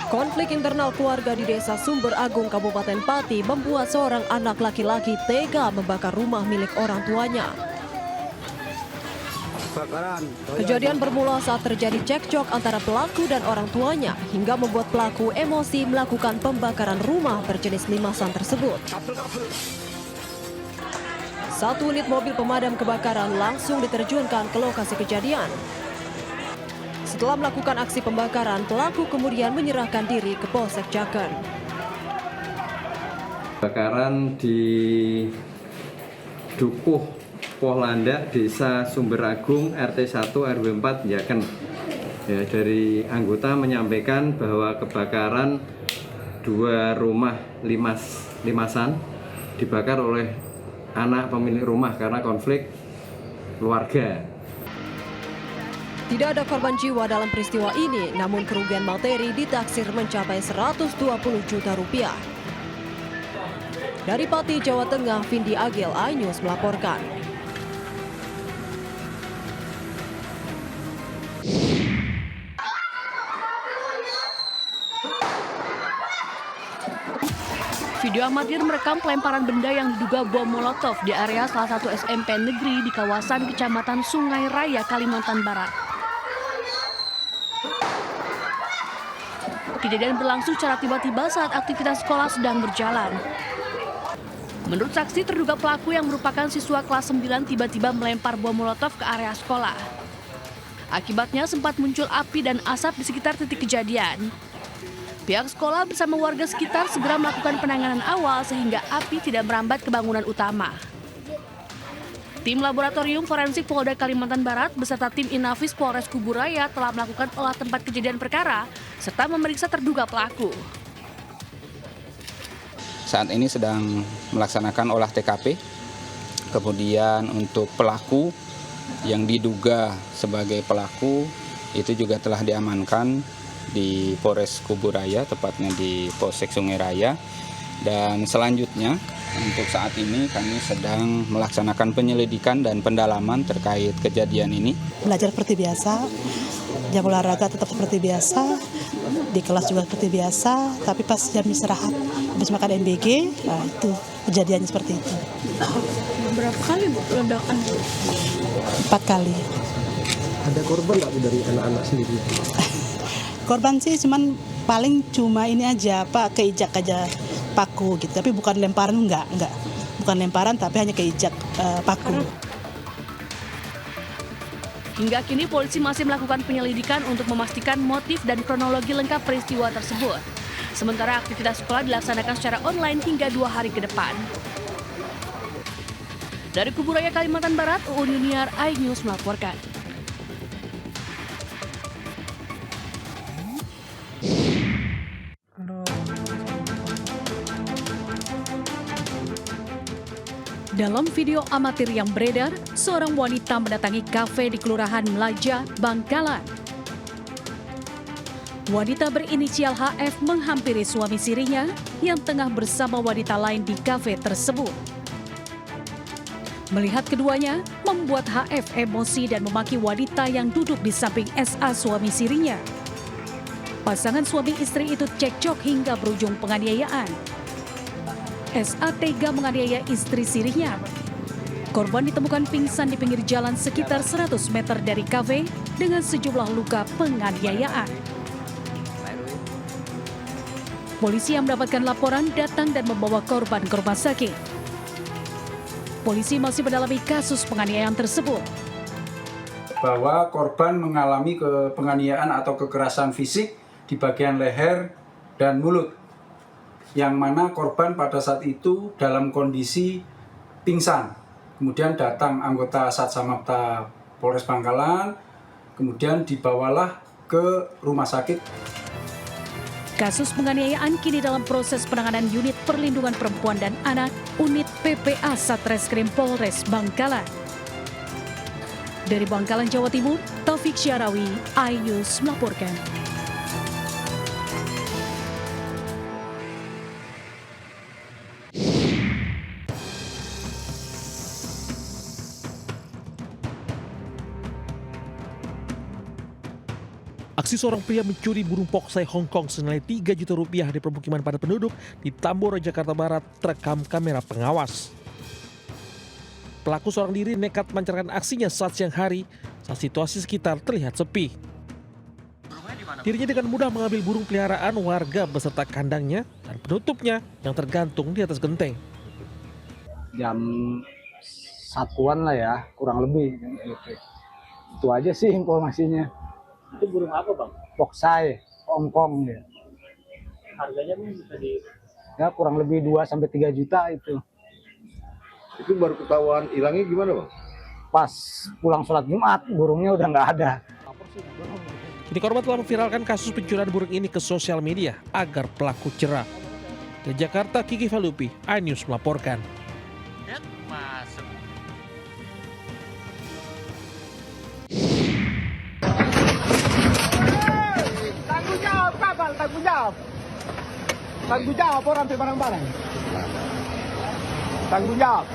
Konflik internal keluarga di Desa Sumber Agung, Kabupaten Pati membuat seorang anak laki-laki tega membakar rumah milik orang tuanya. Kejadian bermula saat terjadi cekcok antara pelaku dan orang tuanya hingga membuat pelaku emosi melakukan pembakaran rumah berjenis limasan tersebut. Satu unit mobil pemadam kebakaran langsung diterjunkan ke lokasi kejadian. Setelah melakukan aksi pembakaran, pelaku kemudian menyerahkan diri ke Polsek Jaken. Kebakaran di Dukuh Pohlanda, Desa Sumber Agung, RT 1 RW 4 Jaken. Ya, dari anggota menyampaikan bahwa kebakaran dua rumah limasan dibakar oleh anak pemilik rumah karena konflik keluarga. Tidak ada korban jiwa dalam peristiwa ini, namun kerugian materi ditaksir mencapai 120 juta rupiah. Dari Pati, Jawa Tengah, Vindi Agil, iNews melaporkan. Video amatir merekam pelemparan benda yang diduga bom molotov di area salah satu SMP negeri di kawasan Kecamatan Sungai Raya, Kalimantan Barat. Kejadian berlangsung secara tiba-tiba saat aktivitas sekolah sedang berjalan. Menurut saksi, terduga pelaku yang merupakan siswa kelas 9 tiba-tiba melempar bom molotov ke area sekolah. Akibatnya sempat muncul api dan asap di sekitar titik kejadian. Pihak sekolah bersama warga sekitar segera melakukan penanganan awal sehingga api tidak merambat ke bangunan utama. Tim Laboratorium Forensik Polda Kalimantan Barat beserta tim Inafis Polres Kuburaya telah melakukan olah tempat kejadian perkara serta memeriksa terduga pelaku. Saat ini sedang melaksanakan olah TKP, kemudian untuk pelaku yang diduga sebagai pelaku itu juga telah diamankan di Polres Kuburaya, tepatnya di Polsek Sungai Raya. Dan selanjutnya untuk saat ini kami sedang melaksanakan penyelidikan dan pendalaman terkait kejadian ini. Belajar seperti biasa, jam olahraga tetap seperti biasa, di kelas juga seperti biasa, tapi pas jam istirahat, habis makan MBG, nah itu kejadiannya seperti itu. Berapa kali ledakan? 4 kali. Ada korban nggak dari anak-anak sendiri? Korban sih paling cuma ini aja, Pak, keijak aja paku gitu, tapi bukan lemparan, enggak. Bukan lemparan tapi hanya keijak paku. Hingga kini polisi masih melakukan penyelidikan untuk memastikan motif dan kronologi lengkap peristiwa tersebut. Sementara aktivitas sekolah dilaksanakan secara online hingga 2 hari ke depan. Dari Kuburaya, Kalimantan Barat, Uun Yuniar, iNews melaporkan. Dalam video amatir yang beredar, seorang wanita mendatangi kafe di Kelurahan Melaja, Bangkalan. Wanita berinisial HF menghampiri suami sirinya yang tengah bersama wanita lain di kafe tersebut. Melihat keduanya, membuat HF emosi dan memaki wanita yang duduk di samping SA suami sirinya. Pasangan suami istri itu cekcok hingga berujung penganiayaan. SA tega menganiaya istri sirinya. Korban ditemukan pingsan di pinggir jalan sekitar 100 meter dari kafe dengan sejumlah luka penganiayaan. Polisi yang mendapatkan laporan datang dan membawa korban ke rumah sakit. Polisi masih mendalami kasus penganiayaan tersebut. Bahwa korban mengalami penganiayaan atau kekerasan fisik di bagian leher dan mulut, yang mana korban pada saat itu dalam kondisi pingsan. Kemudian datang anggota Satsamapta Polres Bangkalan, kemudian dibawalah ke rumah sakit. Kasus penganiayaan kini dalam proses penanganan Unit Perlindungan Perempuan dan Anak, Unit PPA Satreskrim Polres Bangkalan. Dari Bangkalan, Jawa Timur, Taufik Syarawi, iNews melaporkan. Aksi seorang pria mencuri burung poksai Hong Kong senilai 3 juta rupiah di permukiman padat penduduk di Tambora, Jakarta Barat terekam kamera pengawas. Pelaku seorang diri nekat melancarkan aksinya saat siang hari saat situasi sekitar terlihat sepi. Dirinya dengan mudah mengambil burung peliharaan warga beserta kandangnya dan penutupnya yang tergantung di atas genteng. Jam 1-an lah ya, kurang lebih. Itu aja sih informasinya. Itu burung apa bang? Poksai, Hong Kong ya. Harganya bisa di? Ya kurang lebih 2-3 juta itu. Itu baru ketahuan hilangnya gimana bang? Pas pulang sholat Jumat, burungnya udah nggak ada. Kini korban telah memviralkan kasus pencurian burung ini ke sosial media agar pelaku jerah. Dari Jakarta, Kiki Valupi, iNews melaporkan. Tanggung jawab orang ambil barang-barang. Tanggung jawab.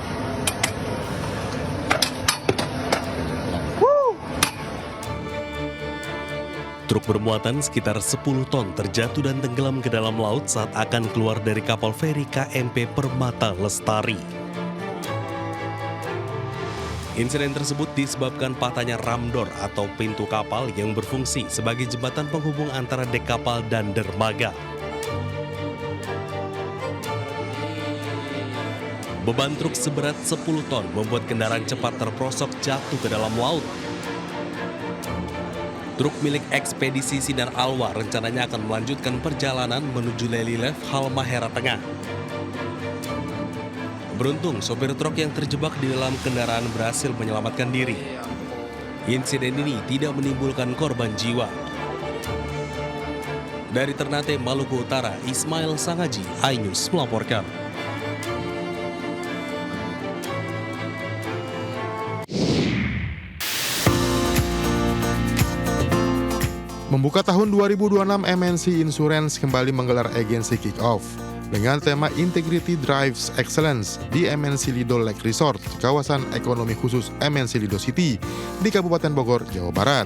Truk bermuatan sekitar 10 ton terjatuh dan tenggelam ke dalam laut saat akan keluar dari kapal feri KMP Permata Lestari. Insiden tersebut disebabkan patahnya ramdor atau pintu kapal yang berfungsi sebagai jembatan penghubung antara dek kapal dan dermaga. Beban truk seberat 10 ton membuat kendaraan cepat terprosok jatuh ke dalam laut. Truk milik ekspedisi Sinar Alwa rencananya akan melanjutkan perjalanan menuju Lelilef, Halmahera Tengah. Beruntung, sopir truk yang terjebak di dalam kendaraan berhasil menyelamatkan diri. Insiden ini tidak menimbulkan korban jiwa. Dari Ternate, Maluku Utara, Ismail Sangaji, iNews melaporkan. Membuka tahun 2026, MNC Insurance kembali menggelar agency kick-off dengan tema Integrity Drives Excellence di MNC Lido Lake Resort, kawasan ekonomi khusus MNC Lido City di Kabupaten Bogor, Jawa Barat.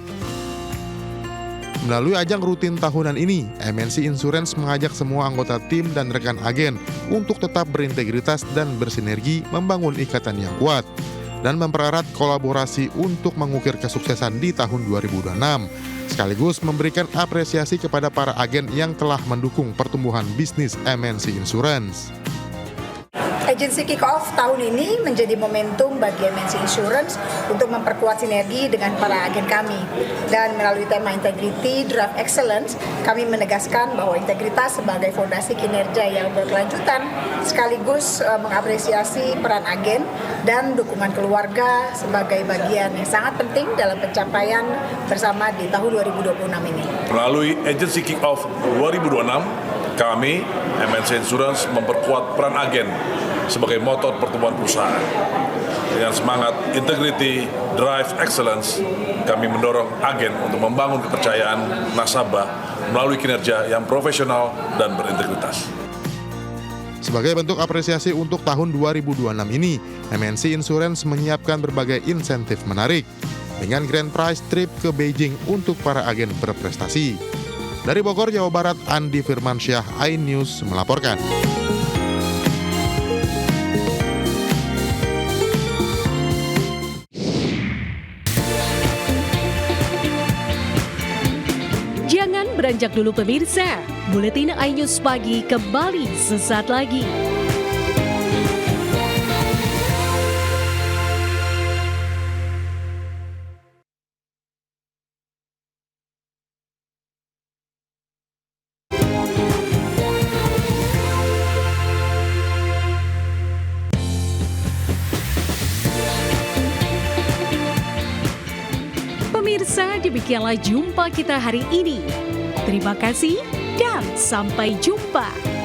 Melalui ajang rutin tahunan ini, MNC Insurance mengajak semua anggota tim dan rekan agen untuk tetap berintegritas dan bersinergi membangun ikatan yang kuat dan mempererat kolaborasi untuk mengukir kesuksesan di tahun 2026. Sekaligus memberikan apresiasi kepada para agen yang telah mendukung pertumbuhan bisnis MNC Insurance. Agency Kick-Off tahun ini menjadi momentum bagi MNC Insurance untuk memperkuat sinergi dengan para agen kami. Dan melalui tema Integrity Drive Excellence, kami menegaskan bahwa integritas sebagai fondasi kinerja yang berkelanjutan, sekaligus mengapresiasi peran agen dan dukungan keluarga sebagai bagian yang sangat penting dalam pencapaian bersama di tahun 2026 ini. Melalui Agency Kick-Off 2026, kami, MNC Insurance, memperkuat peran agen sebagai motor pertumbuhan perusahaan. Dengan semangat Integrity Drive Excellence, kami mendorong agen untuk membangun kepercayaan nasabah melalui kinerja yang profesional dan berintegritas. Sebagai bentuk apresiasi untuk tahun 2026 ini, MNC Insurance menyiapkan berbagai insentif menarik dengan grand prize trip ke Beijing untuk para agen berprestasi. Dari Bogor, Jawa Barat, Andi Firmansyah, iNews melaporkan. Jangan beranjak dulu pemirsa, Buletin iNews Pagi kembali sesaat lagi. Pemirsa, demikianlah jumpa kita hari ini. Terima kasih dan sampai jumpa.